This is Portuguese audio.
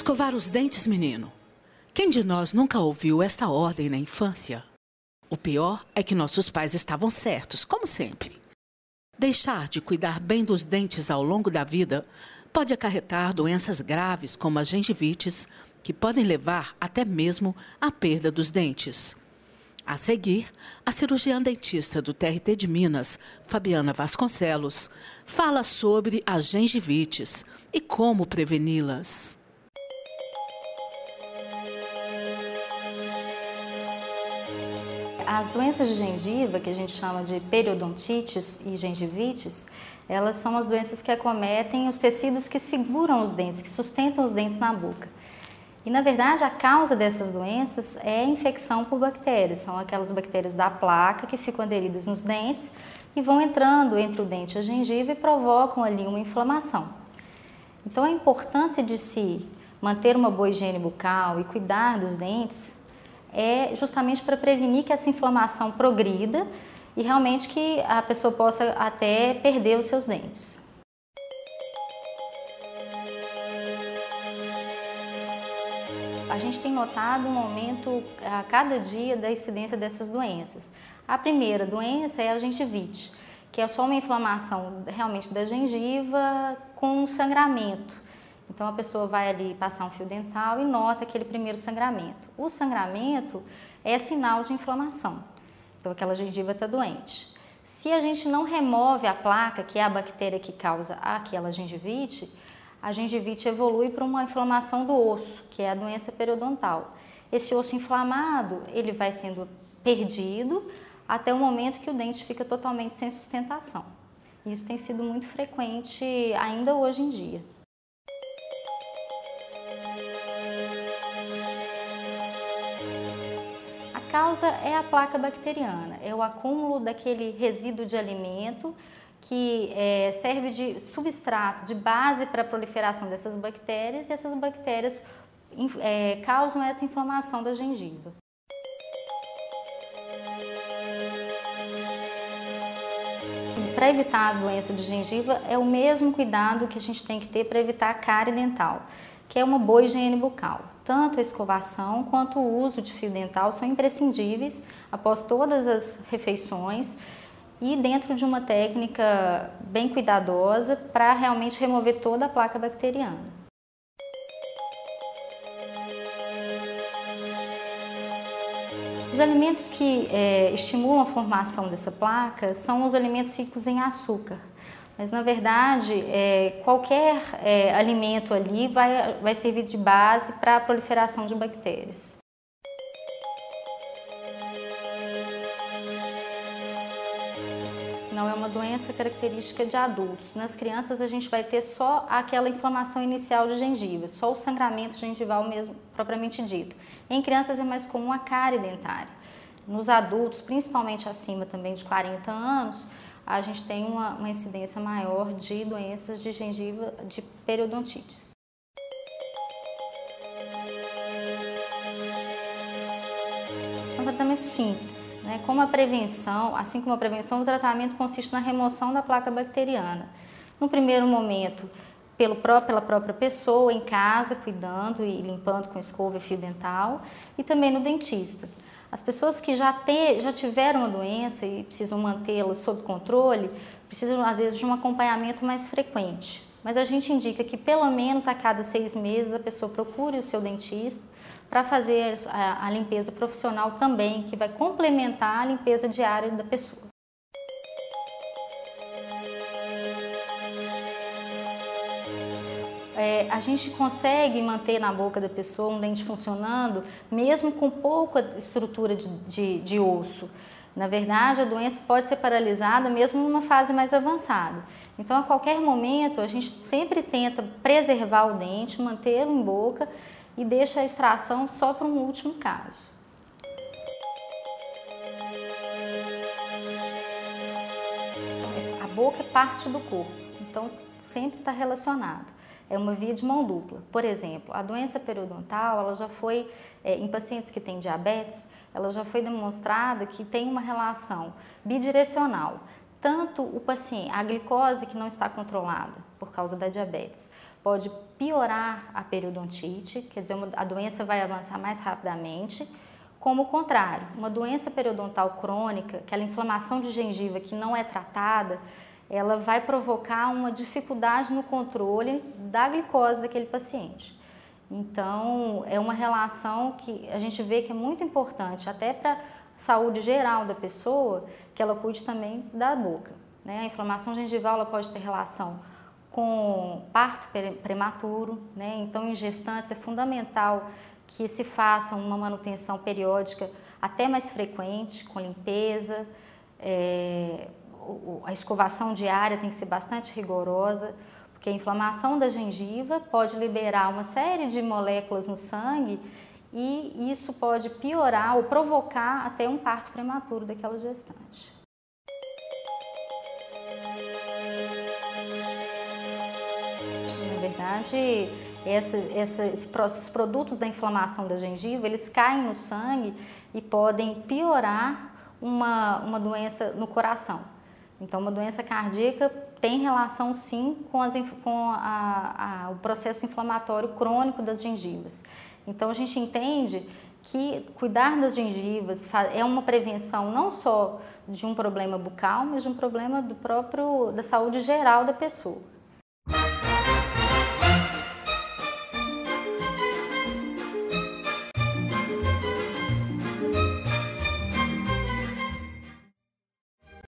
Escovar os dentes, menino. Quem de nós nunca ouviu esta ordem na infância? O pior é que nossos pais estavam certos, como sempre. Deixar de cuidar bem dos dentes ao longo da vida pode acarretar doenças graves como a gengivites, que podem levar até mesmo à perda dos dentes. A seguir, a cirurgiã dentista do TRT de Minas, Fabiana Vasconcelos, fala sobre as gengivites e como preveni-las. As doenças de gengiva, que a gente chama de periodontites e gengivites, elas são as doenças que acometem os tecidos que seguram os dentes, que sustentam os dentes na boca. E, na verdade, a causa dessas doenças é a infecção por bactérias. São aquelas bactérias da placa que ficam aderidas nos dentes e vão entrando entre o dente e a gengiva e provocam ali uma inflamação. Então, a importância de se manter uma boa higiene bucal e cuidar dos dentes é justamente para prevenir que essa inflamação progrida e realmente que a pessoa possa até perder os seus dentes. A gente tem notado um aumento a cada dia da incidência dessas doenças. A primeira doença é a gengivite, que é só uma inflamação realmente da gengiva com sangramento. Então a pessoa vai ali passar um fio dental e nota aquele primeiro sangramento. O sangramento é sinal de inflamação, então aquela gengiva está doente. Se a gente não remove a placa, que é a bactéria que causa aquela gengivite, a gengivite evolui para uma inflamação do osso, que é a doença periodontal. Esse osso inflamado, ele vai sendo perdido até o momento que o dente fica totalmente sem sustentação. Isso tem sido muito frequente ainda hoje em dia. A causa é a placa bacteriana, é o acúmulo daquele resíduo de alimento que serve de substrato, de base para a proliferação dessas bactérias, e essas bactérias causam essa inflamação da gengiva. Para evitar a doença de gengiva, é o mesmo cuidado que a gente tem que ter para evitar a cárie dental, que é uma boa higiene bucal. Tanto a escovação quanto o uso de fio dental são imprescindíveis após todas as refeições e dentro de uma técnica bem cuidadosa para realmente remover toda a placa bacteriana. Os alimentos que estimulam a formação dessa placa são os alimentos ricos em açúcar. Mas, na verdade, qualquer alimento ali vai servir de base para a proliferação de bactérias. Não é uma doença característica de adultos. Nas crianças, a gente vai ter só aquela inflamação inicial de gengiva, só o sangramento gengival mesmo, propriamente dito. Em crianças é mais comum a cárie dentária. Nos adultos, principalmente acima também de 40 anos, a gente tem uma incidência maior de doenças de gengiva, de periodontites. É um tratamento simples, né? Como a prevenção, assim como a prevenção, o tratamento consiste na remoção da placa bacteriana. No primeiro momento, pela própria pessoa, em casa, cuidando e limpando com escova e fio dental, e também no dentista. As pessoas que já tiveram a doença e precisam mantê-la sob controle, precisam às vezes de um acompanhamento mais frequente. Mas a gente indica que pelo menos a cada 6 meses a pessoa procure o seu dentista para fazer a limpeza profissional também, que vai complementar a limpeza diária da pessoa. A gente consegue manter na boca da pessoa um dente funcionando, mesmo com pouca estrutura de osso. Na verdade, a doença pode ser paralisada mesmo numa fase mais avançada. Então, a qualquer momento, a gente sempre tenta preservar o dente, mantê-lo em boca e deixa a extração só para um último caso. A boca é parte do corpo, então sempre está relacionado. É uma via de mão dupla. Por exemplo, a doença periodontal, ela já foi, em pacientes que têm diabetes, ela já foi demonstrada que tem uma relação bidirecional. Tanto o paciente, a glicose que não está controlada por causa da diabetes, pode piorar a periodontite, quer dizer, a doença vai avançar mais rapidamente, como o contrário, uma doença periodontal crônica, aquela inflamação de gengiva que não é tratada, ela vai provocar uma dificuldade no controle da glicose daquele paciente. Então, é uma relação que a gente vê que é muito importante, até para a saúde geral da pessoa, que ela cuide também da boca, né? A inflamação gengival ela pode ter relação com parto prematuro, né? Então, em gestantes é fundamental que se faça uma manutenção periódica até mais frequente, com limpeza, a escovação diária tem que ser bastante rigorosa, porque a inflamação da gengiva pode liberar uma série de moléculas no sangue e isso pode piorar ou provocar até um parto prematuro daquela gestante. Na verdade, esses produtos da inflamação da gengiva, eles caem no sangue e podem piorar uma doença no coração. Então, uma doença cardíaca tem relação sim com o processo inflamatório crônico das gengivas. Então, a gente entende que cuidar das gengivas é uma prevenção não só de um problema bucal, mas de um problema da saúde geral da pessoa.